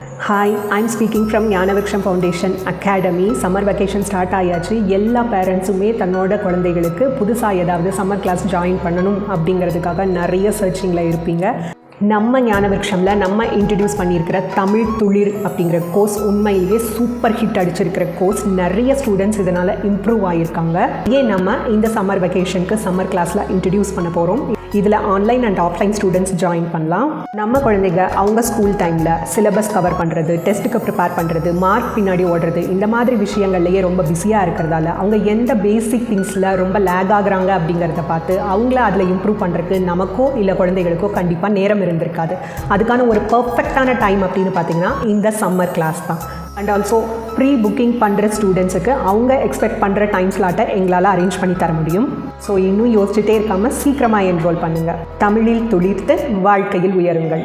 Hi, I'm speaking from Gnanavriksham foundation academy. Summer vacation start ஆயாச்சு. எல்லா பேரண்ட்ஸுமே தன்னோட குழந்தைகளுக்கு புதுசாக ஏதாவது சம்மர் கிளாஸ் ஜாயின் பண்ணணும் அப்படிங்கிறதுக்காக நிறைய சர்ச்சிங்கில் இருப்பீங்க. நம்ம ஞானவிருக்ஷமில் நம்ம இன்ட்ரடியூஸ் பண்ணியிருக்கிற தமிழ் துளிர் அப்படிங்கிற கோர்ஸ் உண்மையிலேயே சூப்பர் ஹிட் அடிச்சிருக்கிற கோர்ஸ். நிறைய ஸ்டூடெண்ட்ஸ் இதனால் இம்ப்ரூவ் ஆகியிருக்காங்க. நம்ம இந்த சம்மர் வெக்கேஷனுக்கு சம்மர் கிளாஸில் இன்ட்ரடியூஸ் பண்ண போகிறோம். இதில் online and offline students join பண்ணலாம். நம்ம குழந்தைங்க அவங்க ஸ்கூல் டைமில் சிலபஸ் கவர் பண்ணுறது, டெஸ்ட்டுக்கு ப்ரிப்பேர் பண்ணுறது, மார்க் பின்னாடி ஓடுறது, இந்த மாதிரி விஷயங்கள்லேயே ரொம்ப பிஸியாக இருக்கிறதால அவங்க எந்த பேசிக் திங்ஸில் ரொம்ப லேக் ஆகுறாங்க அப்படிங்கிறத பார்த்து அவங்கள அதில் இம்ப்ரூவ் பண்ணுறதுக்கு நமக்கோ இல்லை குழந்தைகளுக்கோ கண்டிப்பாக நேரம் இருந்திருக்காது. அதுக்கான ஒரு பர்ஃபெக்டான டைம் அப்படின்னு பார்த்தீங்கன்னா இந்த சம்மர் கிளாஸ் தான். அண்ட் ஆல்சோ ப்ரீ புக்கிங் பண்ணுற ஸ்டூடெண்ட்ஸுக்கு அவங்க எக்ஸ்பெக்ட் பண்ணுற டைம் ஸ்லாட்டை எங்களால் அரேஞ்ச் பண்ணி தர முடியும். ஸோ இன்னும் யோசிச்சுட்டே இருக்காமல் சீக்கிரமாக என்ரோல் பண்ணுங்கள். தமிழில் துளிர்த்து வாழ்க்கையில் உயருங்கள்.